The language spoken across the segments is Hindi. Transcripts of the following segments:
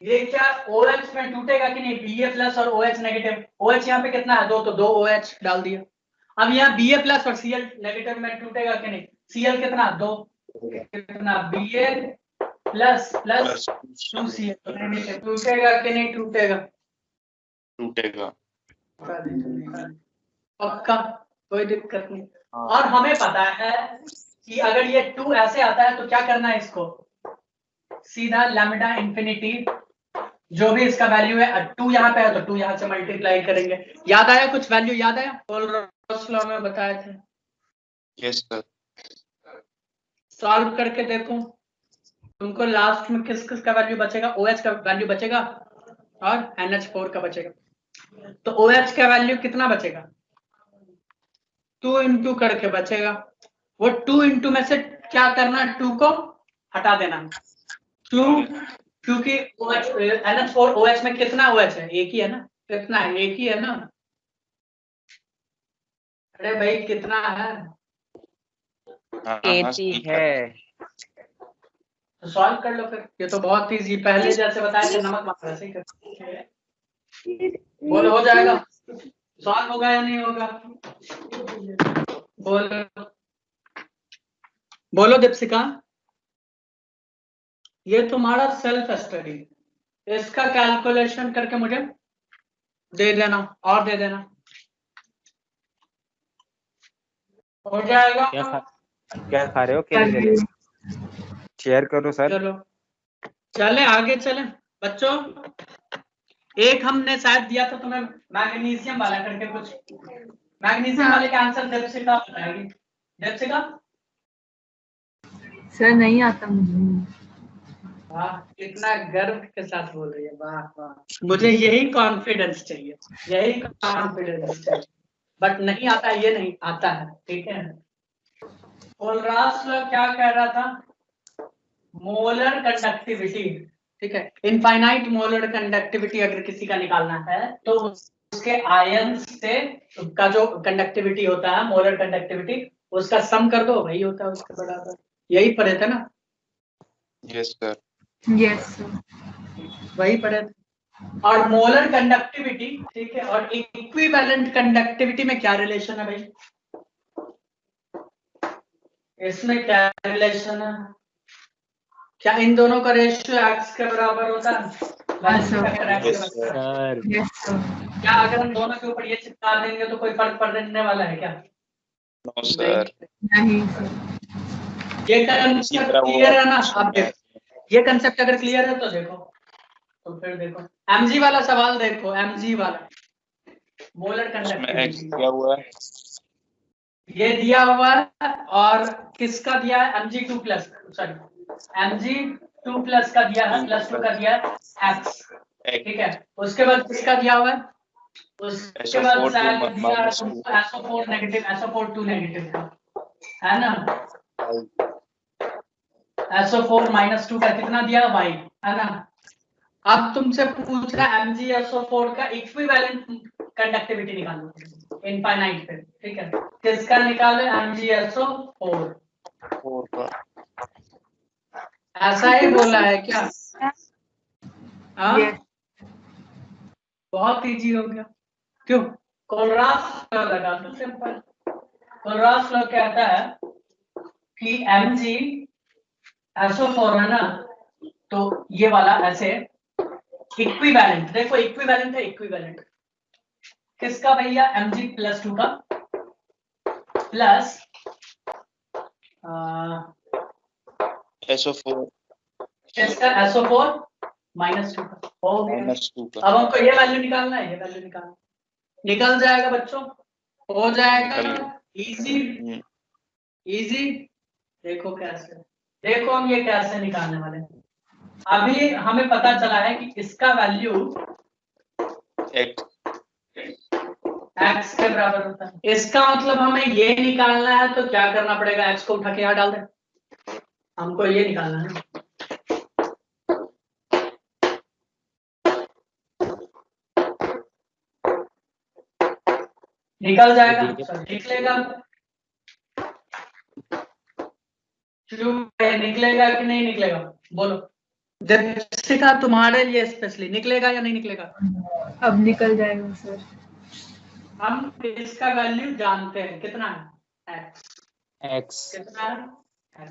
ये क्या OH में टूटेगा कि नहीं? Ba प्लस और OH नेगेटिव। OH यहाँ पे कितना है? 2, तो 2 OH डाल दिया। अब यहाँ Ba प्लस और Cl नेगेटिव में टूटेगा कि नहीं? Cl कितना? 2, कितना? Ba प्लस प्लस 2Cl टूटेगा कि नहीं टूटेगा? टूटेगा। पक्का, कोई दिक्कत नहीं। और हमें पता है कि अगर ये 2 ऐसे आता है तो क्या करना है इसको? सीधा लैम्डा इंफिनिटी, जो भी इसका वैल्यू है 2 यहाँ पे है तो 2 यहाँ से मल्टीप्लाई करेंगे। याद आया कुछ वैल्यू? याद आया? पोलर लॉ में बताए थे। Yes sir. सॉल्व करके देखो तुमको लास्ट में किस किस का वैल्यू बचेगा। OH का वैल्यू बचेगा और NH4 का बचेगा। तो OH का वैल्यू कितना बचेगा? 2 इंटू करके बचेगा। वो 2 इंटू में से क्या करना? 2 को हटा देना। 2, क्योंकि NH4 OH में कितना OH है? एक ही है ना? कितना है? एक ही है ना? अरे भाई कितना है? एक ही है। तो सॉल्व कर लो फिर। ये तो बहुत इजी, पहले जैसे बताया थे नमक मार वैसे ही कर। बोलो हो जाएगा? सॉल्व होगा या नहीं होगा? बोलो बोलो दीपशिका। ये तुम्हारा सेल्फ स्टडी, इसका कैलकुलेशन करके मुझे दे देना और दे देना, हो जाएगा। क्या खा रहे हो? केले? शेयर करो सर। चलो चले आगे चले बच्चों। एक हमने शायद दिया था तुम्हें मैग्नीशियम वाला करके कुछ। मैग्नीशियम वाले का आंसर दीपशिका बताएगी। दीपशिका सर नहीं आता मुझे। वाह, कितना गर्व के साथ बोल रही है। वाह वाह, मुझे यही कॉन्फिडेंस चाहिए, यही कॉन्फिडेंस चाहिए। बट नहीं आता, ये नहीं आता है, ठीक है। कोलरास क्या कह रहा था? मोलर कंडक्टिविटी, ठीक है। इनफाइनाइट मोलर कंडक्टिविटी अगर किसी का निकालना है तो उसके आयन से का जो कंडक्टिविटी होता है, मोलर कंडक्टिविटी, उसका सम कर दो, वही होता है उसके बराबर। यही पढ़े थे ना? Yes sir. Yes sir. वही पढ़े थे। और मोलर कंडक्टिविटी, ठीक है, और इक्विवेलेंट कंडक्टिविटी में क्या रिलेशन है भाई? इसमें क्या रिलेशन है? क्या इन दोनों का रेशियो x के बराबर होता है? सर क्या अगर हम दोनों के ऊपर ये चिपका देंगे तो कोई फर्क पड़ने वाला है क्या? No sir. नहीं। ये कंसेप्ट क्लियर है ना? आप ये कंसेप्ट अगर क्लियर है तो देखो, तो फिर देखो mg वाला सवाल देखो, mg वाला मोलर कंडक्टिविटी क्या हुआ है? ये दिया हुआ है। और किसका दिया है? Mg2 plus, sorry Mg2 plus का दिया है, +2 का दिया है x, ठीक है। उसके बाद किसका दिया हुआ है? उसके बाद शायद दिया SO4 नेगेटिव, SO4 2 नेगेटिव का, है ना? SO4 -2 का कितना दिया? y, है ना? अब तुमसे पूछ रहा है MgSO4 का इक्विवेलेंट कंडक्टिविटी निकालो इनफाइनाइट पे, ठीक है। किसका निकालो? MgSO4 का। ऐसा ही बोला है क्या? हाँ, बहुत इजी हो गया। क्यों? कोलरास लॉ लगा दो, सिंपल। कोलरास लॉ कहता है कि MgSO4 है ना, तो ये वाला ऐसे इक्विवेलेंट, देखो इक्विवेलेंट है, इक्विवेलेंट किसका भैया? Mg+2 का प्लस SO4 किसका? SO4 -2 का, हो गया। -2 का। अब हमको ये वैल्यू निकालना है, ये वैल्यू निकालना, निकल जाएगा बच्चों, हो जाएगा। Easy easy. देखो कैसे, देखो हम ये कैसे निकालने वाले हैं। अभी हमें पता चला है कि इसका वैल्यू x के बराबर होता है। इसका मतलब हमें ये निकालना है तो क्या करना पड़ेगा? x को उठा के यहाँ डाल दें, हमको ये निकालना है। निकल जाएगा, निकलेगा, निकलेगा कि नहीं निकलेगा? बोलो। दीपिका तुम्हारे लिए स्पेशली निकलेगा या नहीं निकलेगा? अब निकल जाएगा सर। हम इसका वैल्यू जानते हैं कितना है, एक्स कितना है X।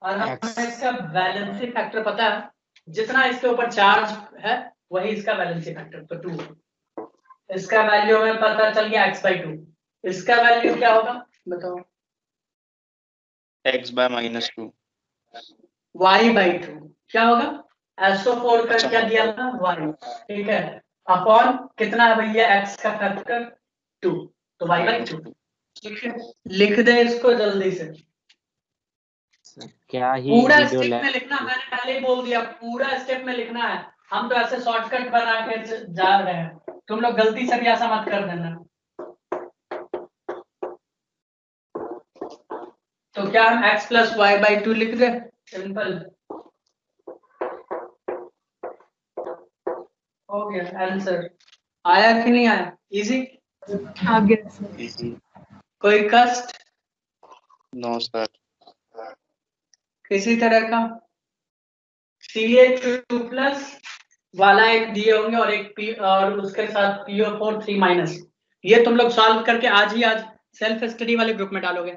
और हमें X। इसका वैलेंसी फैक्टर पता है, जितना इसके ऊपर चार्ज है वही इसका वैलेंसी फैक्टर, तो 2। इसका वैल्यू हमें पता चल गया x/2। इसका वैल्यू क्या होगा बताओ? x/-2। y/2 क्या होगा? SO4 का क्या दिया था y, ठीक है, अपॉन कितना है भैया x का फैक्टर 2, तो y/2। ठीक है, लिख दे इसको जल्दी से। क्या ही पूरा वीडियो स्टेप में लिखना, मैंने पहले ही बोल दिया, पूरा स्टेप में लिखना है। हम तो ऐसे शॉर्टकट बना के जा रहे हैं, तुम लोग गलती से भी ऐसा मत कर देना। तो क्या हम x + y/2 लिख दे, सिंपल हो गया आंसर। आया कि नहीं आया? इजी? आ गया सर। इजी। कोई कष्ट नो सर। किसी तरह का? CH2+ वाला एक दिए होंगे और एक P और उसके साथ PO4 3-। ये तुम लोग सॉल्व करके आज ही आज सेल्फ स्टडी वाले ग्रुप में डालोगे,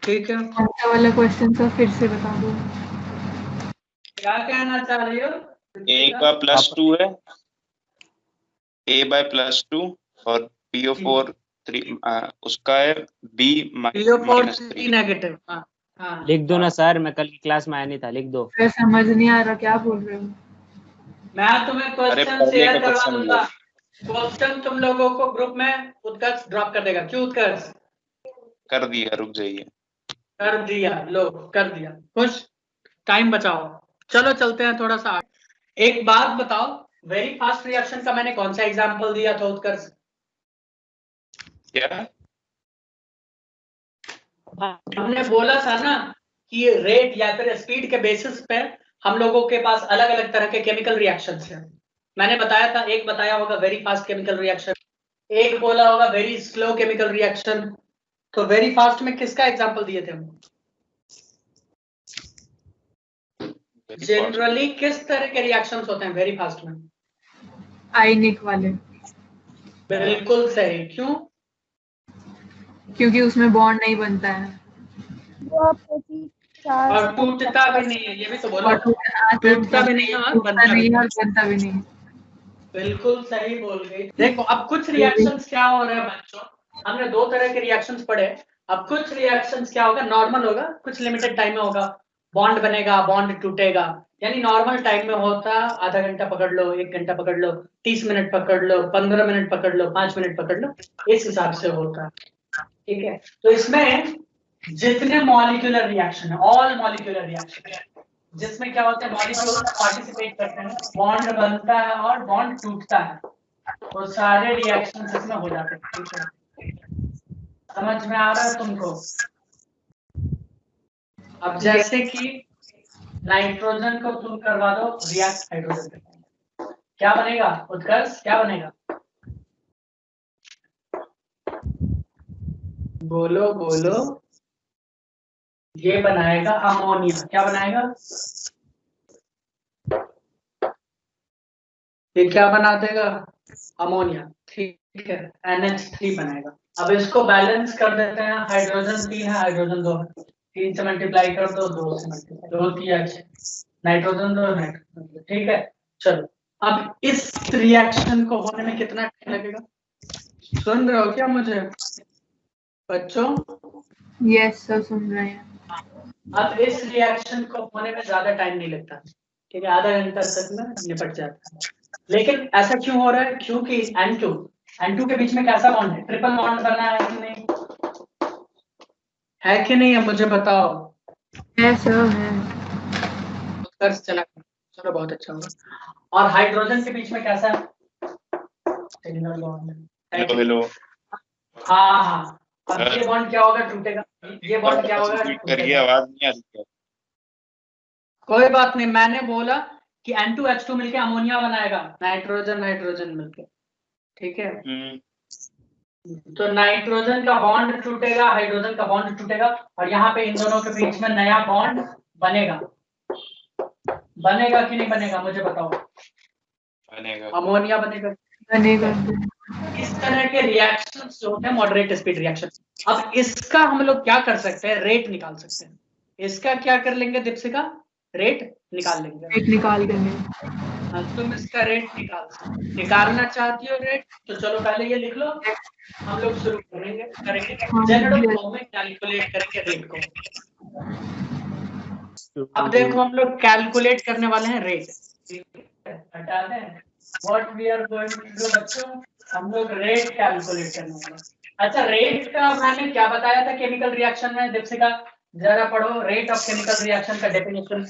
ठीक है? कौन सा वाला क्वेश्चन सर फिर से बता दो। क्या कहना चाह रही हो? a का +2 है, a/+2 और PO4 3 उसका है b PO4 -3। नेगेटिव। हाँ हाँ, लिख दो ना सर, मैं कल की क्लास में आया नहीं था, लिख दो। सर समझ नहीं आ रहा क्या बोल रहे हो। मैं तुम्हें अरे क्वेश्चन पहले शेयर का करवा क्वेश्चन दूंगा। क्वेश्चन तुम लोगों को ग्रुप में उत्कर्ष ड्रॉप कर देगा। क्यों उत्कर्ष? कर दिया, रुक जाइए। कर दिया, लो कर दिया, कुछ टाइम बचाओ। चलो चलते हैं थोड़ा सा। एक बात बताओ, वेरी फास्ट रिएक्शन का मैंने कौन सा एग्जांपल दिया था उत्कर्ष? क्या? हमने बोला था ना कि रेट या फिर स्पीड के बेसिस पे हम लोगों के पास अलग अलग तरह के केमिकल रिएक्शंस हैं। मैंने बताया था, एक बताया होगा वेरी फास्ट केमिकल रिएक्शन, एक बोला होगा वेरी स्लो केमिकल रिएक्शन। तो वेरी फास्ट में किसका एग्जांपल दिए थे हम? जनरली किस तरह के रिएक्शंस होते हैं वेरी फास्ट में? आयनिक वाले। बिल्कुल सही। क्यों? क्योंकि उसमें बॉन्ड नहीं बनता है और टूटता भी नहीं है, ये भी तो बोलो। और टूटता भी नहीं है और टूटता बनता भी नहीं है नहीं। और बनता भी नहीं। बिल्कुल सही बोल गई। देखो अब कुछ रिएक्शंस क्या हो रहे हैं बच्चों, हमने 2 तरह के रिएक्शंस पढ़े। अब कुछ रिएक्शंस क्या होगा, नॉर्मल होगा, कुछ लिमिटेड टाइम में होगा, बॉन्ड बनेगा, बॉन्ड टूटेगा। यानी नॉर्मल टाइम में होता आधा घंटा पकड़ लो, 1 घंटा पकड़ लो, 30 मिनट पकड़ लो, 15 मिनट पकड़ लो, 5 मिनट पकड़ लो, इस हिसाब से होता है, ठीक है? तो इसमें जितने मॉलिक्यूलर रिएक्शन है, ऑल मॉलिक्यूलर रिएक्शन, जिसमें क्या होता है मॉलिक्यूल पार्टिसिपेट करते हैं, बॉन्ड बनता है और बॉन्ड टूटता है, वो सारे रिएक्शंस इसमें हो जाते हैं, ठीक है? समझ में आ रहा है तुमको? अब जैसे कि नाइट्रोजन को तुम करवा दो रिएक्ट हाइड्रोजन के साथ, क्या बनेगा उत्कर्ष, क्या बनेगा? बोलो बोलो। ये बनाएगा अमोनिया। क्या बनाएगा? ये क्या बना देगा? अमोनिया, ठीक है, NH3 बनाएगा। अब इसको बैलेंस कर देते हैं, हाइड्रोजन 3 है, हाइड्रोजन 2 है, 3 से मल्टीप्लाई कर दो, 2 से मल्टीप्लाई, 2 3 6, नाइट्रोजन 2 नाइट्रोजन 2, ठीक है। चलो अब इस रिएक्शन को होने में कितना टाइम लगेगा? सुन रहे हो क्या मुझे बच्चों? यस सर सुन रहे हैं। अब इस रिएक्शन को होने में ज्यादा टाइम नहीं लगता, ठीक है, आधा घंटा तक में निपट जाता है। लेकिन ऐसा क्यों हो रहा है? क्योंकि N2 के बीच में कैसा बॉन्ड है? ट्रिपल बॉन्ड बना है कि नहीं? है कि नहीं है मुझे बताओ। है सर है। उत्कर्ष चला, चलो बहुत अच्छा होगा। और हाइड्रोजन के बीच में कैसा है? सिंगल बॉन्ड है। हेलो। हाँ हाँ, अब ये बॉन्ड क्या होगा? टूटेगा। ये बॉन्ड क्या होगा? करिए, टूटेगा। आवाज नहीं आ रही है। कोई बात नहीं, मैंने बोला कि N2H2 मिलके अमोनिया बनाएगा, नाइट्रोजन नाइट्रोजन मिलके, ठीक है? तो नाइट्रोजन का बॉन्ड टूटेगा, हाइड्रोजन का बॉन्ड टूटेगा, और यहाँ पे इन दोनों के बीच में नया बॉन्ड बनेगा। बनेगा कि नहीं बनेगा मुझे बताओ। बनेगा। अमोनिया बनेगा। बनेगा। इस तरह के रिएक्शन जो होते हैं मॉडरेट स्पीड रिएक्शन। अब इसका हम लोग क्या कर सकते हैं, रेट निकाल सकते हैं। इसका क्या कर लेंगे दीपशिका, रेट निकाल लेंगे। रेट निकाल देंगे। हाँ, तुम इसका रेट निकालना चाहती हो रेट, तो चलो पहले ये लिख लो, हम लोग शुरू करेंगे जनरल फॉर्म में कैलकुलेट करेंगे रेट को। अब देखो हम लोग कैलकुलेट करने वाले हैं रेट, हटा दें। What we are going to do बच्चों, हम लोग रेट कैलकुलेट करने वाले हैं। अच्छा, रेट का मैंने क्या बताया था केमिकल रिएक्शन में, दीपशिका जरा पढ़ो रेट ऑफ केमिकल रिएक्शन का definition.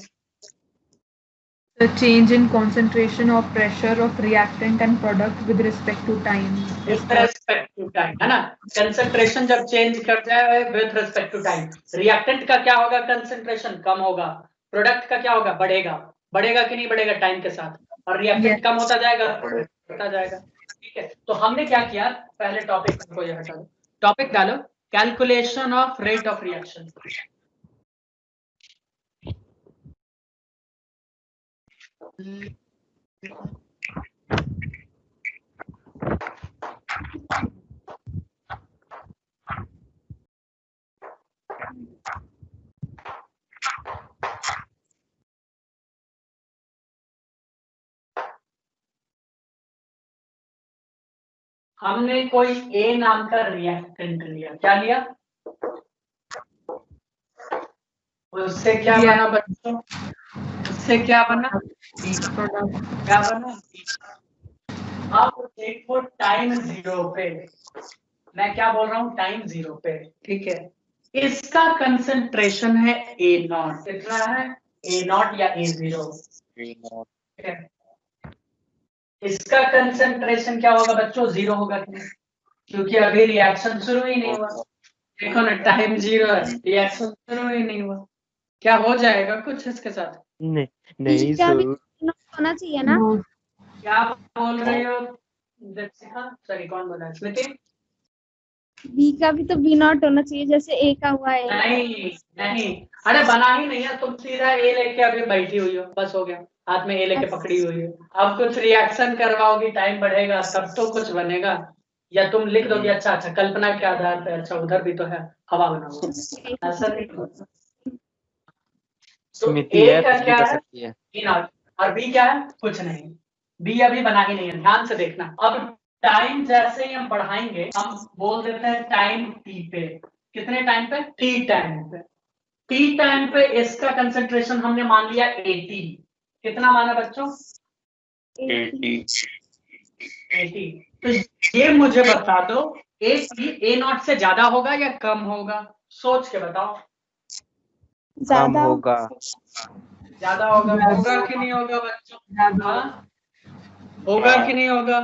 The change in concentration or pressure of reactant and product with respect to time. With respect to time, है ना। कंसंट्रेशन जब चेंज कर जाए with respect to time, reactant का क्या होगा, कंसंट्रेशन कम होगा, प्रोडक्ट का क्या होगा, बढ़ेगा। बढ़ेगा कि नहीं बढ़ेगा टाइम के साथ, और रिएक्टेंट कम होता जाएगा, बढ़ता जाएगा। ठीक है, तो हमने क्या किया, पहले टॉपिक को ये हटा दो, टॉपिक डालो calculation of rate of reaction. हमने कोई ए नाम का रिएक्टेंट लिया, क्या लिया, उससे क्या बना बच्चों, उससे क्या बना, क्या बना। अब देखो टाइम 0 पे, मैं क्या बोल रहा हूँ, टाइम 0 पे, ठीक है। इसका कंसंट्रेशन है A0, कितना है A0 या A0, ठीक है। इसका कंसंट्रेशन क्या होगा बच्चों, 0 होगा कि नहीं, क्योंकि अभी रिएक्शन शुरू ही नहीं हुआ। देखो ना टाइम 0 है, रिएक्शन शुरू ही नहीं हुआ, क्या हो जाएगा कुछ इसके साथ, नहीं सर, होना चाहिए ना। क्या बोल रहे हो दीपशिका, सॉरी कौन बोला, स्मृति। बी का भी तो बी नॉट होना चाहिए जैसे ए का हुआ है। नहीं नहीं, अरे बना ही नहीं है, तुम सीधा ए लेके अभी बैठी हुई हो, बस हो गया, हाथ में ए लेके पकड़ी हुई हो। अब कुछ रिएक्शन करवाओगी, टाइम बढ़ेगा तब तो कुछ बनेगा, या तुम लिख दोगे अच्छा अच्छा कल्पना के आधार पे, अच्छा उधर भी तो है हवा बना हुआ, ऐसा नहीं होता। तो स्मृति ए है, का कुछ भी क्या कर है, सकती है। बी नॉट, और बी क्या है, कुछ नहीं, बी अभी बना ही नहीं है, ध्यान से देखना। अब टाइम जैसे ही हम बढ़ाएंगे, हम बोल देते हैं टाइम टी पे, कितने टाइम पे, टी टाइम पे। टी टाइम पे इसका कंसंट्रेशन हमने मान लिया 80, कितना माना बच्चों, 80। तो ये मुझे बता दो A0 से ज्यादा होगा या कम होगा, सोच के बताओ। कम ज्यादा होगा। ज्यादा होगा, होगा कि नहीं होगा बच्चों, हाँ होगा कि नहीं होगा,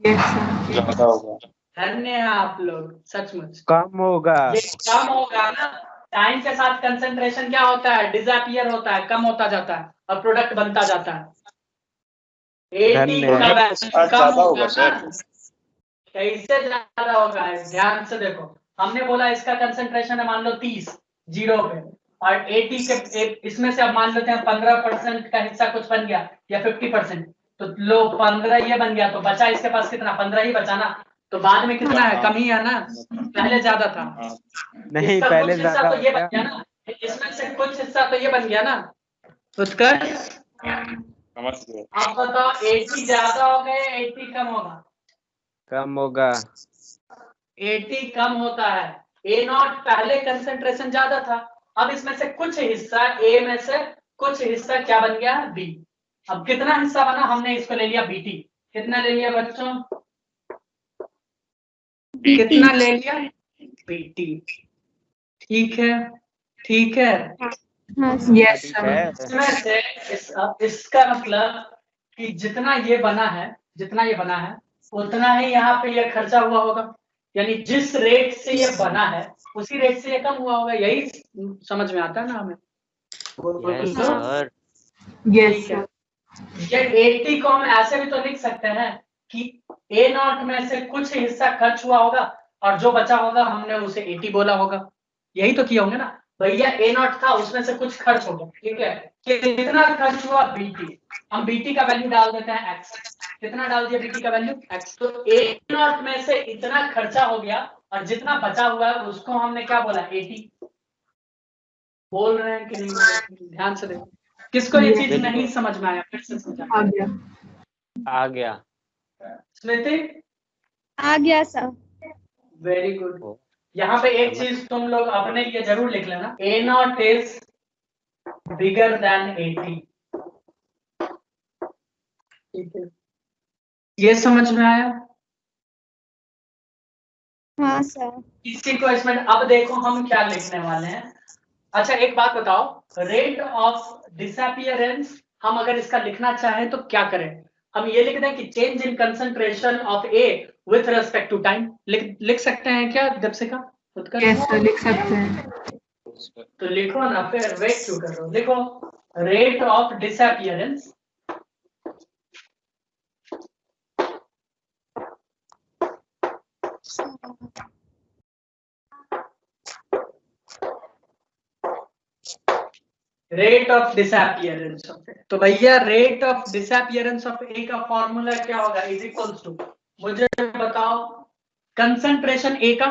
ज्यादा होगा। धन्य है आप लोग, सचमुच कम होगा। ये कम होगा ना। टाइम के साथ कंसंट्रेशन क्या होता है, डिसअपियर होता है, कम होता जाता है, और प्रोडक्ट बनता जाता है। 80 आज कम ज्यादा होगा होगा सर। ना, कैसे ज्यादा होगा, ध्यान से देखो, हमने बोला इसका कंसंट्रेशन है मान लो 30 0 पे, और 80 के इसमें से अब मान लेते हैं 15% का हिस्सा कुछ बन गया, या 50%, तो लो 15 ये बन गया, तो बचा इसके पास कितना, 15 ही बचा ना, तो बाद में कितना है, कम ही है ना, पहले ज्यादा था। नहीं, इसका पहले कुछ हिस्सा ज्यादा तो ये हो बन गया ना, इसमें से कुछ हिस्सा तो ये बन गया ना, उत्कर्ष समझ गए। आप बताओ 80 ज्यादा हो गए, 80 कम होगा, कम होगा। 80 कम होता है। A0 पहले कंसंट्रेशन ज्यादा था, अब इसमें से कुछ हिस्सा A में से कुछ हिस्सा क्या बन गया, B। अब कितना हिस्सा बना, हमने इसको ले लिया BT, कितना ले लिया बच्चों, कितना ले लिया, BT, ठीक है, ठीक है। हाँ यस ठीक है। इसमें से इसका मतलब कि जितना ये बना है, जितना ये बना है उतना ही यहाँ पे ये खर्चा हुआ होगा, यानी जिस रेट से ये बना है उसी रेट से ये कम हुआ होगा, यही समझ में आता है ना हमें। Yes sir. यस ठीक है, ये 80 को हम ऐसे भी तो लिख सकते हैं कि A0 में से कुछ हिस्सा खर्च हुआ होगा, और जो बचा होगा हमने उसे 80 बोला होगा, यही तो किया होंगे ना। भैया ए नॉट था, उसमें से कुछ खर्च हो गया, ठीक है, कितना खर्च हुआ बीटी, हम बीटी का वैल्यू डाल देते हैं एक्स, कितना डाल दिया बीटी का वैल्यू एक्स, तो ए नॉट में से इतना खर्चा हो गया और जितना बचा हुआ है उसको हमने क्या बोला 80। बोल रहे हैं कि नहीं, ध्यान से देखो, किसको ये चीज नहीं समझ में आया, फिर से समझा। आ गया स्मृति आ गया सर। Very good. यहाँ पे एक चीज तुम लोग अपने लिए जरूर लिख लेना, ए नॉट इज बिगर देन 80। ठीक है, ये समझ में आया? हाँ सर। इसी को इसमें अब देखो हम क्या लिखने वाले हैं। अच्छा एक बात बताओ, रेट ऑफ डिसअपियरेंस हम अगर इसका लिखना चाहें तो क्या करें? हम ये लिख दें कि change in concentration of A with respect to time, लिख सकते हैं क्या दीपशिका? यस सर, लिख सकते हैं। तो लिखो ना, फिर वेट क्यों कर रहे हो, लिखो rate of disappearance rate of disappearance of A. तो भैया rate of disappearance of A का फॉर्मूला क्या होगा, इज इक्वल्स टू, मुझे बताओ कंसंट्रेशन ए का,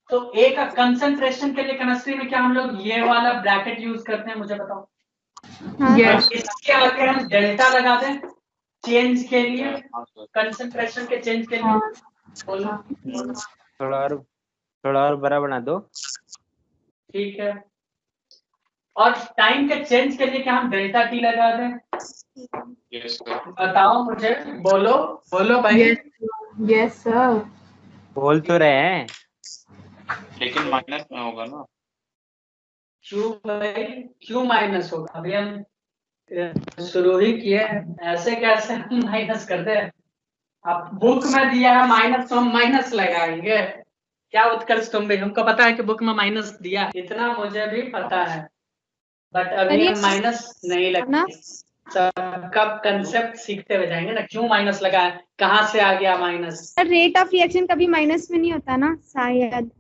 तो ए का कंसंट्रेशन के लिए केमिस्ट्री में क्या हम लोग ये वाला ब्रैकेट यूज करते हैं, मुझे बताओ। हाँ Yes. इसके आगे हम डेल्टा लगा दें चेंज के लिए, कंसंट्रेशन के चेंज के लिए, बोलो। थोड़ा और बड़ा बना दो। ठीक है, और टाइम के चेंज के लिए क्या हम डेल्टा टी लगा दें? Yes sir. बताओ मुझे, बोलो बोलो भाई। Yes sir. बोल तो रहे हैं। लेकिन माइनस में होगा ना। क्यों भाई, क्यों माइनस होगा? अभी हम शुरू ही किए हैं, ऐसे कैसे हम माइनस कर दे? अब बुक में दिया है माइनस तो हम माइनस लगाएंगे क्या? उत्कर्ष तुम भी, हमको पता है कि बुक में माइनस दिया, इतना मुझे भी पता है, बट अभी हम माइनस नहीं लगाएंगे, सबका कंसेप्ट सीखते हुए जाएंगे ना, क्यों माइनस लगा, कहाँ से आ गया माइनस। रेट ऑफ रिएक्शन कभी माइनस में नहीं होता ना शायद।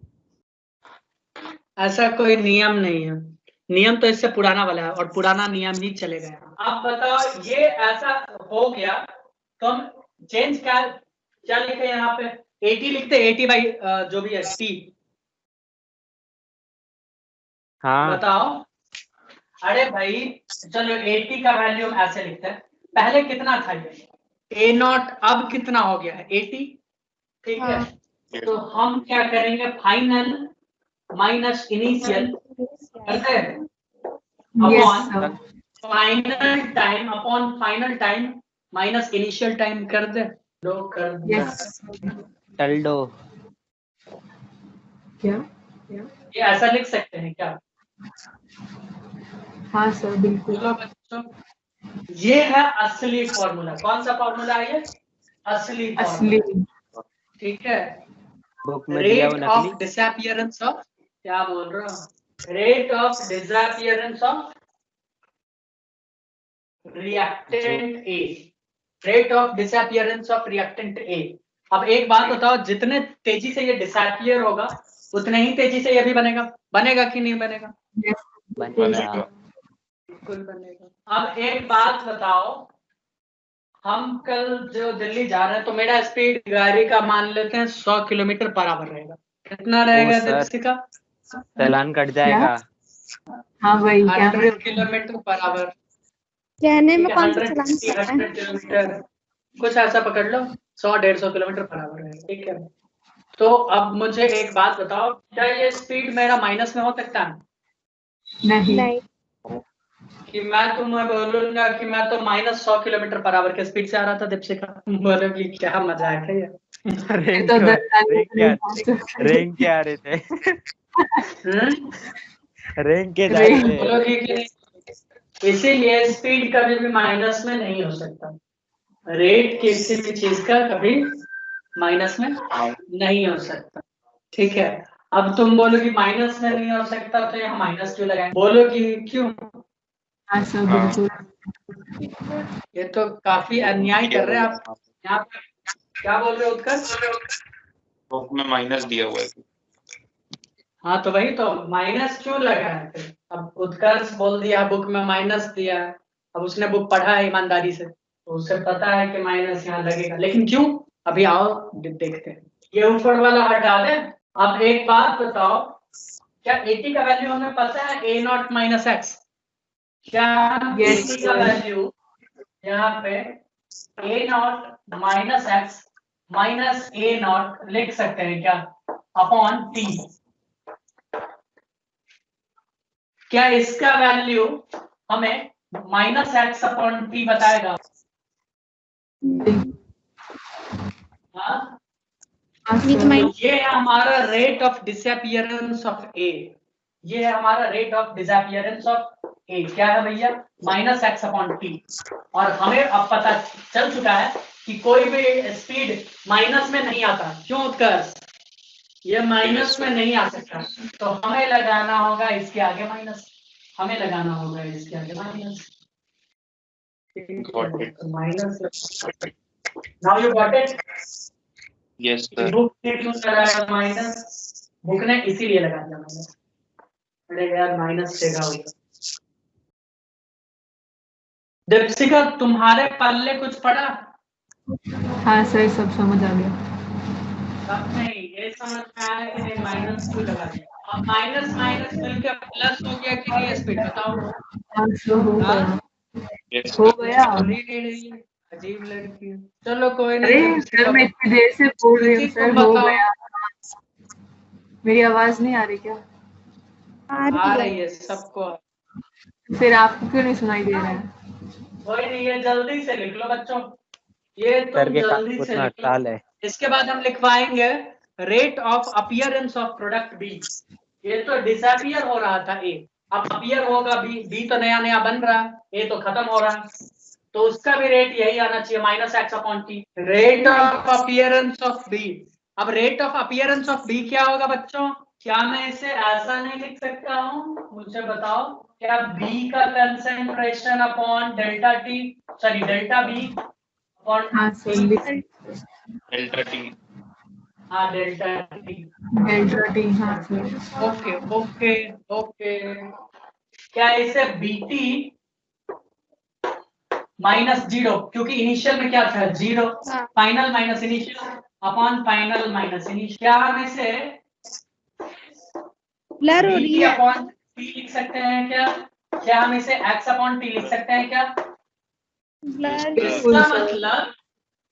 ऐसा कोई नियम नहीं है, नियम तो इससे पुराना वाला है और पुराना नियम ही चलेगा। आप बताओ ये ऐसा हो गया तो हम चेंज क्या लिखे यहाँ पे, 80 लिखते, 80 बाई जो भी है टी। हाँ बताओ, अरे भाई चलो 80 का वैल्यू हम ऐसे लिखते हैं, पहले कितना था ये ए नॉट, अब कितना हो गया है 80, ठीक है। तो हम क्या करेंगे, फाइनल माइनस इनिशियल करते हैं, upon final time upon final time minus initial time कर दे, लो कर दे। यस। चल दो। क्या? ये ऐसा लिख सकते हैं क्या? हाँ सर बिल्कुल। चलो बच्चों, ये है असली फॉर्मूला। कौन सा फॉर्मूला है ये? असली असली। फॉर्मूला, ठीक है। बुक में दिया वो रेट नकली। ऑफ डिसअपियरेंस ऑफ, क्या बोल रहा हूँ, rate of disappearance of reactant A, rate of disappearance of reactant A. अब एक बात बताओ, जितने तेजी से ये डिसअपियर होगा उतने ही तेजी से ये भी बनेगा, बनेगा कि नहीं बनेगा? बनेगा। बिल्कुल बनेगा। अब एक बात बताओ, हम कल जो दिल्ली जा रहे हैं तो मेरा स्पीड गाड़ी का मान लेते हैं 100 किलोमीटर पर आवर रहेगा, कितना रहेगा दीपशिका? चालान कट जाएगा। हाँ वही, 100 किलोमीटर पर आवर, कहने में कौन सा चलान 100 किलोमीटर, कुछ ऐसा पकड़ लो, 100-150 किलोमीटर पर आवर है, ठीक है। तो अब मुझे एक बात बताओ, क्या ये स्पीड मेरा माइनस में हो सकता है? नहीं। कि मैं तुम्हें बोलूंगा कि मैं तो -100 किलोमीटर पर आवर के स्पीड से आ रहा था, दीपशिका बोलोगी क्या मजाक है ये? रैंक क्या आ रहे थे? रैंक के बोलोगी कि नहीं? इसीलिए स्पीड कभी भी माइनस में नहीं हो सकता, रेट किसी भी चीज का कभी माइनस में नहीं हो सकता, ठीक है। अब तुम बोलोगी माइनस में नहीं हो सकता तो यहाँ माइनस क्यों लगाएं, बोलोगी क्यों? हाँ सर बिल्कुल। ये तो काफी अन्याय कर रहे हैं आप यहाँ पे। क्या बोल रहे हो उत्कर्ष? बुक में माइनस दिया हुआ है। हाँ तो वही तो माइनस क्यों लगा है फिर? अब उत्कर्ष बोल दिया बुक में माइनस दिया है, अब उसने बुक पढ़ा है ईमानदारी से तो उसे पता है कि माइनस यहाँ लगेगा, लेकिन क्यों? अभी आओ देखते हैं। ये ऊपर वाला हटा दे। अब एक बात बताओ, क्या 80 का वैल्यू हमें पता है a नॉट माइनस एक्स? क्या Yes, 80 का sir. वैल्यू यहाँ पे a not minus x minus a not लिख सकते हैं क्या अपॉन t? क्या इसका वैल्यू हमें माइनस एक्स अपॉन टी बताएगा? हाँ? ये तो माइनस ये है हमारा रेट ऑफ डिसअपियरेंस ऑफ ए। ये है हमारा रेट ऑफ डिसअपियरेंस ऑफ ए। क्या है भैया? Minus x upon T. और हमें अब पता चल चुका है कि कोई भी स्पीड माइनस में नहीं आता। क्यों उत्कर्ष? ये माइनस में नहीं आ सकता, तो हमें लगाना होगा इसके आगे माइनस। हमें लगाना होगा इसके आगे minus. Got it. Minus. Now you got it? Yes, sir. Book ने क्यों लगाया माइनस? बुक ने इसीलिए लगा दिया माइनस। अरे यार माइनस देगा होगा। दीपिका तुम्हारे पल्ले कुछ पड़ा? हाँ सर, सब समझ आ गया। सब नहीं, ये समझ में आया कि नहीं माइनस क्यों लगा दिया? अब माइनस माइनस मिलकर प्लस हो गया कि नहीं स्पीड बताओ? हाँ सर, हो गया। Yes, हो sir. गया। अजीब लड़की है। चलो कोई अरे नहीं। सर, मैं इतनी देर से बोल रही हूँ सर, तुम हो बताओ। गया। मेरी आवाज नहीं आ रही क्या? आ रही है सबको। फिर आपको क्यों नहीं सुनाई दे रहा है? कोई नहीं, ये जल्दी से लिख लो बच्चों। ये सर तुम के कान जल्दी से उतना लिख लो। टाल है। इसके बाद हम लिखवाएंगे rate of appearance of product B. ये तो डिसअपियर हो रहा था ए, अब अपीयर होगा बी। बी तो नया नया बन रहा है, ए तो खत्म हो रहा है, तो उसका भी रेट यही आना चाहिए minus x upon t. Rate of appearance of B. अब rate of appearance of B क्या होगा बच्चों? क्या मैं इसे ऐसा नहीं लिख सकता हूँ? मुझे बताओ, क्या बी का concentration upon delta T, sorry delta B upon हाँ सर, Delta T. हाँ डेल्टा टी। Delta T. हाँ सर। Okay okay okay. क्या इसे बीटी माइनस जीरो, क्योंकि इनिशियल में क्या था जीरो, हाँ। Final minus initial upon final minus initial. क्या हम इसे ब्लर हो रही बीटी है। अपॉन टी लिख सकते हैं क्या? क्या हम इसे एक्स अपॉन टी लिख सकते हैं क्या? ब्लर इसका मतलब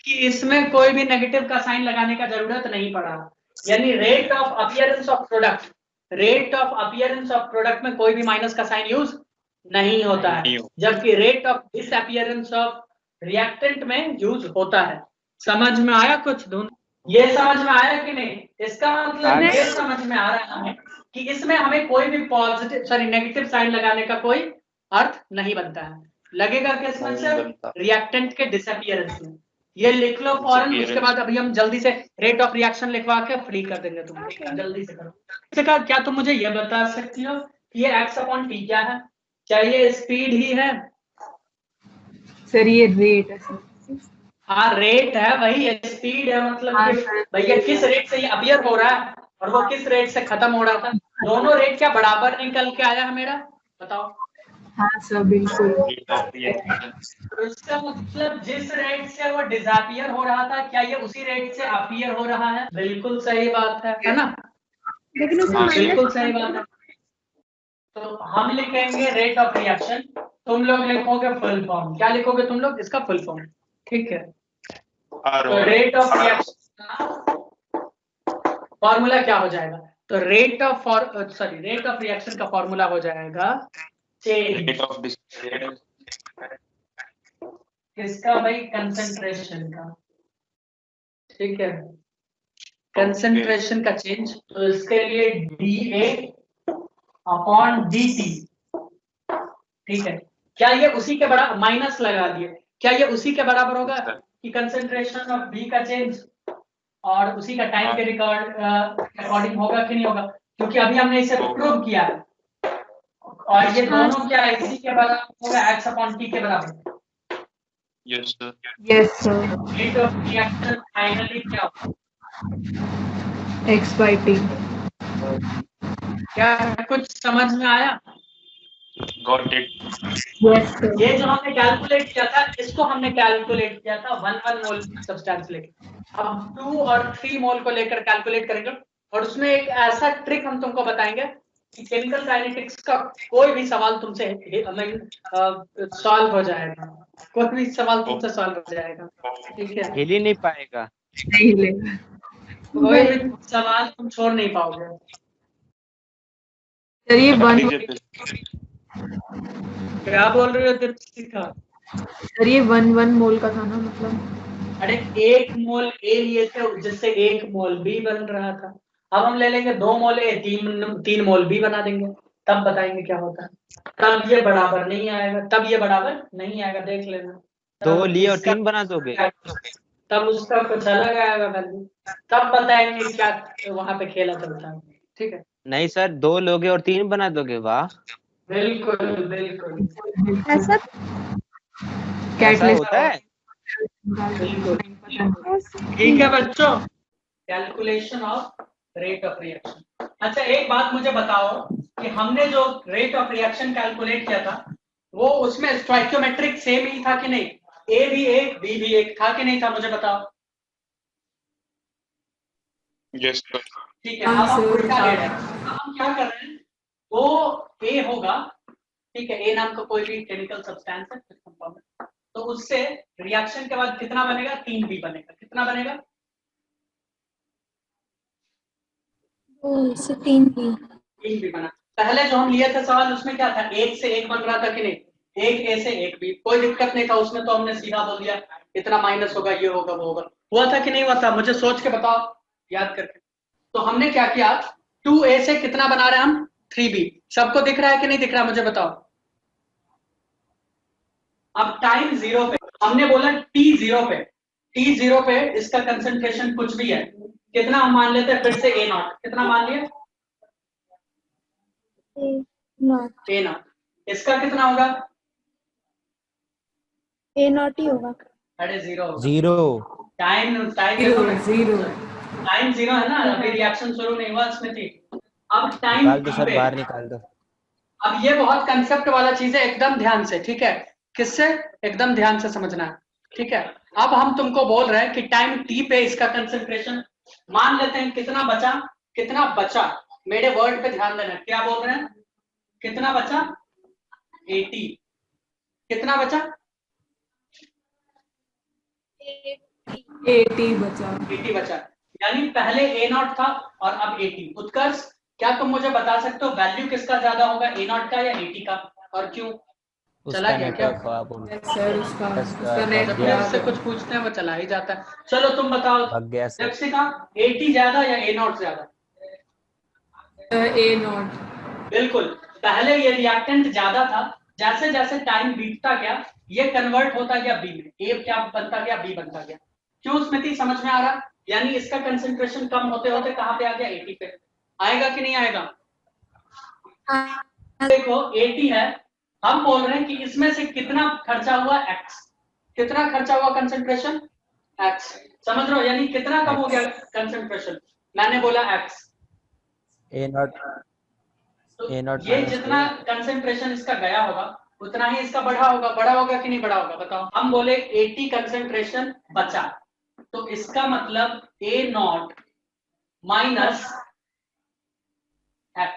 कि इसमें कोई भी नेगेटिव का साइन लगाने का जरूरत नहीं पड़ा। यानी rate of appearance of product, rate of appearance of product में कोई भी माइनस का साइन यूज नहीं होता है, जबकि rate of disappearance of reactant में यूज होता है। समझ में आया कुछ धुन? ये समझ में आया कि नहीं? इसका मतलब ये समझ में आ रहा है कि इसमें हमें कोई भी पॉजिटिव सॉरी नेगेटिव साइन लगाने का कोई अर्थ नहीं बनता है। लगेगा किसमें से? रिएक्टेंट के डिसअपियरेंस में। ये लिख लो फौरन। उसके बाद अभी हम जल्दी से रेट ऑफ रिएक्शन लिखवा के फ्री कर देंगे तुम। जल्दी से करो। क्या तुम मुझे ये बता सकती हो कि ये एक्स अपॉन टी क्या है? क्या ये स्पीड ही है? सर ये रेट है सर। हाँ रेट है, वही स्पीड है। मतलब हाँ, कि सर। भैया किस रेट से ये अपीयर हो रहा है और वो किस रेट से खत्म हो रहा था, दोनों रेट क्या बराबर निकल के आया है मेरा? बताओ। हाँ सर, बिल्कुल। इसका मतलब जिस रेट से वो डिसअपियर हो रहा था, क्या ये उसी रेट से अपीयर हो रहा है? बिल्कुल सही बात है ना? लेकिन उसमें बिल्कुल माइनस सही बात है। तो हम लिखेंगे रेट ऑफ रिएक्शन, तुम लोग लिखोगे फुल फॉर्म। क्या लिखोगे तुम लोग? इसका फुल फॉर्म। ठीक है। तो रेट ऑफ रिएक्शन का फॉर्मूला क्या हो जाएगा? तो रेट ऑफ रिएक्शन का फॉर्मूला हो जाएगा चेंज किसका भाई? कंसंट्रेशन का। ठीक है, कंसंट्रेशन का चेंज। तो इसके लिए dA अपॉन dt। ठीक है, क्या ये उसी के बराबर? माइनस लगा दिए। क्या ये उसी के बराबर होगा कि कंसंट्रेशन ऑफ B का चेंज और उसी का टाइम के रिकॉर्ड अकॉर्डिंग होगा कि नहीं होगा? क्योंकि अभी हमने इसे प्रूव किया है और ये दोनों क्या है? इसी के बराबर होगा, x अपॉन t के बराबर। Yes, sir. Yes sir. Rate of reaction finally क्या होगा? x by t। क्या कुछ समझ में आया? Got it. Yes, sir. ये जो हमने कैलकुलेट किया था, इसको हमने कैलकुलेट किया था 1 मोल सब्सटेंस लेके। अब 2 और 3 मोल को लेकर कैलकुलेट करेंगे, और उसमें एक ऐसा ट्रिक हम तुमको बताएंगे कि केमिकल काइनेटिक्स का कोई भी सवाल तुमसे सॉल्व हो जाएगा। कोई भी सवाल तुमसे सॉल्व हो जाएगा, ठीक है? हिल ही नहीं पाएगा। नहीं लेगा। कोई भी सवाल तुम छोड़ नहीं पाओगे। सर ये वन क्या बोल रहे हो दीपिका? सर ये 1 मोल का था ना, मतलब अरे 1 मोल ए लिए थे, जिससे 1 मोल बी बन रहा था। अब हम ले लेंगे 2 मोल ए, 3 मोल बी बना देंगे, तब बताएंगे क्या होता है। तब ये बराबर नहीं आएगा, तब ये बराबर नहीं आएगा, देख लेना। 2 लिए और इसका- 3 बना दोगे? तब उसका कुछ अलग आएगा वैल्यू, तब बताएंगे क्या वहां पे खेला चलता है, ठीक है? नहीं सर, 2 लोगे और 3 बना दोगे? वाह, बिल्कुल बिल्कुल। ऐसा ऐसा कैटलिस्ट होता है। बिल्कुल। ऐसा- ठीक है बच्चों, calculation of rate of reaction. अच्छा एक बात मुझे बताओ कि हमने जो रेट ऑफ रिएक्शन कैलकुलेट किया था, वो उसमें स्टोइकियोमेट्रिक सेम ही था कि नहीं? ए भी एक, बी भी एक था कि नहीं था, मुझे बताओ। Yes sir. ठीक है, अब हम उल्टा ले रहे हैं। अब हम क्या कर रहे हैं, वो ए होगा, ठीक है, ए नाम का कोई भी केमिकल सब्सटेंस है, तो उससे रिएक्शन के बाद कितना बनेगा? 3 बी बनेगा। कितना बनेगा? 2 से 3 भी। 3 भी बना। पहले जो हम लिए थे सवाल, उसमें क्या था? 1 से 1 बन रहा था कि नहीं? 1 ए से 1 बी, कोई दिक्कत नहीं था उसमें, तो हमने सीधा बोल दिया इतना माइनस होगा, ये होगा, वो होगा। हुआ था कि नहीं हुआ था? मुझे सोच के बताओ, याद करके। तो हमने क्या किया, 2a से कितना बना रहे हैं हम? 3b। सबको दिख रहा है कि नहीं दिख रहा, मुझे बताओ। अब टाइम 0 पे हमने बोला t0 पे, t0 पे इसका कंसंट्रेशन कुछ भी है, कितना हम मान लेते हैं? फिर से a नॉट, कितना मान लिया? A0 a not. इसका कितना होगा? A0 ही होगा। अरे 0 होगा। 0 टाइम टाइम 0 है ना, अभी रिएक्शन शुरू नहीं हुआ स्मृति। अब टाइम निकाल दो t सर, पे, बाहर निकाल दो। अब ये बहुत कंसेप्ट वाला चीज है, एकदम ध्यान से, ठीक है? किससे? एकदम ध्यान से समझना है, ठीक है? अब हम तुमको बोल रहे हैं कि टाइम t पे इसका कंसंट्रेशन मान लेते हैं, कितना बचा? कितना बचा? मेरे वर्ड पे ध्यान देना, क्या बोल रहे हैं? कितना बचा? 80। कितना बचा? 80 बचा। 80 बचा, यानी पहले A0 था और अब 80। उत्कर्ष, क्या तुम मुझे बता सकते हो वैल्यू किसका ज्यादा होगा, A0 का या 80 का, और क्यों? चला उसका गया क्या? नेटवर्क खराब हो गया। सर उसका नेट जब भी गया। उससे कुछ पूछते हैं वो चला ही जाता है। चलो तुम बताओ भाग गया सर। दीपिका, 80 ज्यादा या A0 ज्यादा? A0। बिल्कुल, पहले ये रिएक्टेंट ज्यादा था, जैसे जैसे टाइम बीतता गया ये कन्वर्ट होता गया बी में, ए क्या बनता गया? बी बनता गया। क्यों स्मृति, समझ में आ रहा? यानी इसका कंसंट्रेशन कम होते होते कहां पे आ गया? 80 पे। आएगा कि नहीं आएगा? देखो 80 है, हम बोल रहे हैं कि इसमें से कितना खर्चा हुआ? x। कितना खर्चा हुआ कंसंट्रेशन? x। समझ रहे हो, यानी कितना कम हो गया कंसंट्रेशन? मैंने बोला x। A0 तो A0 ये माइनस जितना कंसंट्रेशन इसका गया होगा उतना ही इसका बढ़ा होगा। बढ़ा होगा कि नहीं बढ़ा होगा, बताओ। हम बोले 80 कंसंट्रेशन बचा, तो इसका मतलब A0 माइनस x।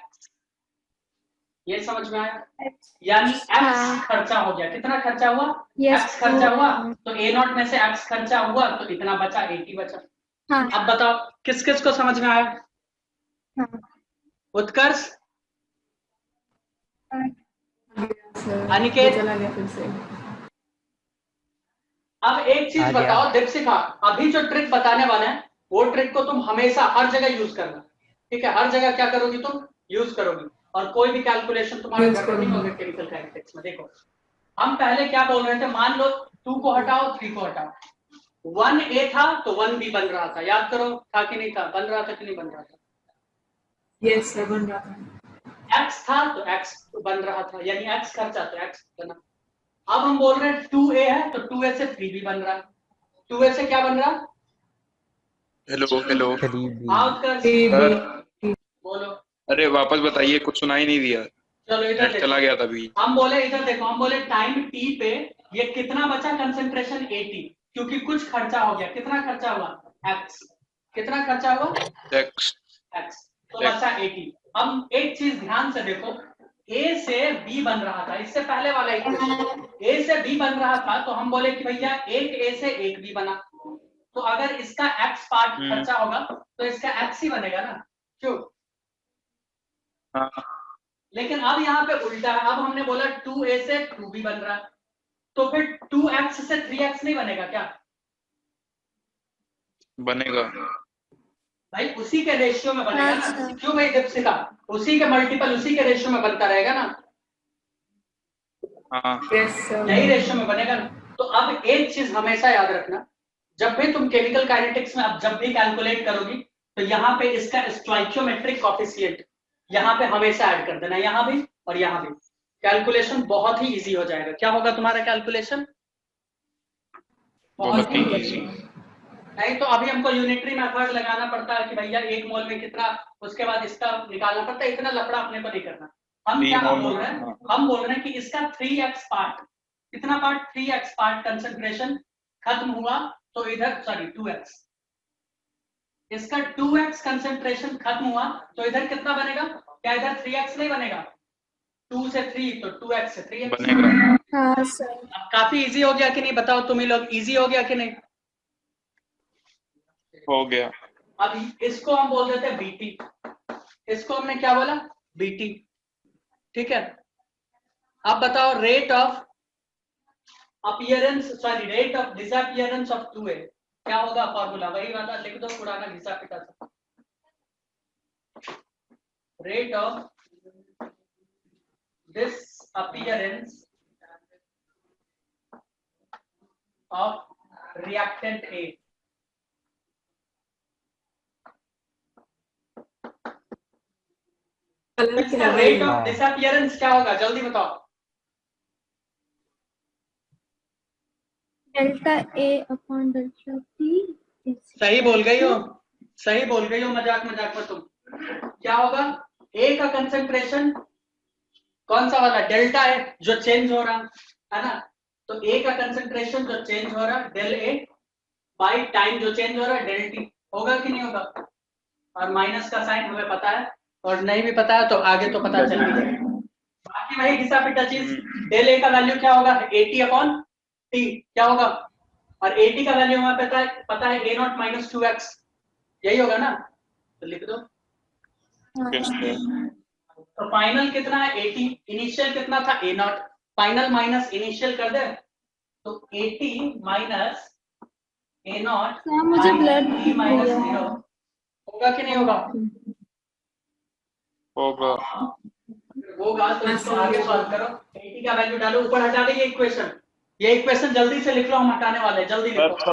ये समझ में आया? यानी x खर्चा हो गया। कितना खर्चा हुआ? x खर्चा हुआ, तो A0 में से x खर्चा हुआ, तो इतना बचा, 80 बचा। हाँ। अब बताओ किस किस को समझ में आया? हाँ। उत्कर्ष, सर अनिकेत, चला गया फिर से। अब एक चीज आ गया। बताओ दीपिका, अभी जो ट्रिक बताने वाले हैं वो ट्रिक को तुम हमेशा हर जगह यूज करना, ठीक है? हर जगह क्या करोगी तुम? यूज करोगी, और कोई भी कैलकुलेशन तुम्हारे यूज घर में नहीं करूंगी। होगा केमिकल काइनेटिक्स में। देखो हम पहले क्या बोल रहे थे, मान लो 2 को हटाओ, 3 को हटाओ, 1a था तो 1b बन रहा था, याद करो था कि नहीं था? बन रहा था कि नहीं बन रहा था? यस सर बन रहा था। x था तो x बन रहा था, यानी x खर्चा तो x बना। अब हम बोल रहे हैं 2a है तो 2a से 3b बन रहा है। 2a से क्या बन रहा? Hello hello. 3B हाँ उत्कर्ष, 3B। बोलो। अरे वापस बताइए, कुछ सुनाई नहीं दिया, चलो इधर नेट चला देखो, गया था अभी। हम बोले इधर देखो, हम बोले टाइम टी पे ये कितना बचा कंसंट्रेशन 80, क्योंकि कुछ खर्चा हो गया। कितना खर्चा हुआ? x। कितना खर्चा हुआ? x। x। तो बचा 80। हम एक चीज ध्यान से देखो, a से b बन रहा था, इससे पहले वाला इक्वेशन a से b बन रहा था, तो हम बोले कि भैया एक a से एक b बना, तो अगर इसका x पार्ट खर्चा होगा तो इसका x ही बनेगा ना, क्यों? हाँ, लेकिन अब यहाँ पे उल्टा है, अब हमने बोला 2a से 2b बन रहा है, तो फिर 2x से 3x नहीं बनेगा क्या? बनेगा। भाई उसी के रेशियो में बनेगा ना, अच्छा। क्यों भाई दीपशिका? उसी के मल्टीपल उसी के रेशियो में बनता रहेगा ना, हाँ, Yes, sir. यही रेशियो में बनेगा ना। तो अब एक चीज हमेशा याद रखना, जब भी तुम केमिकल काइनेटिक्स में अब जब भी कैलकुलेट करोगी, तो यहाँ पे इसका स्टोइकियोमेट्रिक कोएफिशिएंट यहाँ पे हमेशा ऐड कर देना, यहाँ भी और यहाँ भी। कैलकुलेशन बहुत ही इजी हो जाएगा। क्या होगा तुम्हारा कैलकुलेशन? बहुत ही इजी। नहीं तो अभी हमको यूनिटरी मेथड लगाना पड़ता है कि भैया 1 मोल में कितना, उसके बाद इसका निकालना पड़ता है, इतना लफड़ा अपने को नहीं करना। हम क्या बोल रहे हैं? हम बोल रहे हैं कि इसका 3x पार्ट, कितना पार्ट? 3x पार्ट कंसंट्रेशन खत्म हुआ तो इधर, सॉरी 2x, इसका 2x कंसंट्रेशन खत्म हुआ तो इधर कितना बनेगा? क्या इधर 3x नहीं बनेगा? 2 से 3 तो 2x से 3x बनेगा। हाँ सर। अब काफी इजी हो गया कि नहीं? बताओ तुम ही लोग, इजी हो गया कि नहीं? हो गया। अब इसको हम बोल देते हैं बीटी, इसको हमने क्या बोला? बीटी, ठीक है। अब बताओ rate of appearance, sorry rate of disappearance of 2a क्या होगा? फॉर्मूला वही वाला लिख दो, पुराना घिसा पिटा सा। Rate of disappearance of reactant A। इसका रेट ऑफ डिसअपीयरेंस क्या होगा? जल्दी बताओ। Delta A upon delta T. सही बोल गई हो, सही बोल गई हो, मजाक मजाक में तुम। क्या होगा? ए का कंसंट्रेशन कौन सा वाला? डेल्टा है जो चेंज हो रहा है ना, तो ए का कंसंट्रेशन जो चेंज हो रहा है डेल ए बाई टाइम जो चेंज हो रहा है डेल टी, होगा कि नहीं होगा? और माइनस का साइन हमें पता है, और नहीं भी पता है तो आगे तो पता चल ही जाएगा। बाकी वही घिसा पिटा चीज, डेल ए का वैल्यू क्या होगा? 80 अपॉन टी, क्या होगा? और 80 का वैल्यू हमें पता है a नॉट माइनस 2x, यही होगा ना, तो लिख दो। तो फाइनल कितना है? 80। इनिशियल कितना था? a not. Final minus initial कर दे, तो 80 माइनस a नॉट सर मुझे ब्लड माइनस 0 होगा कि नहीं होगा? होगा। होगा तो इसको आगे सॉल्व करो। 80 का वैल्यू डालो, ऊपर हटा दे ये इक्वेशन, ये इक्वेशन जल्दी से लिख लो, हम हटाने वाले हैं, जल्दी लिखो।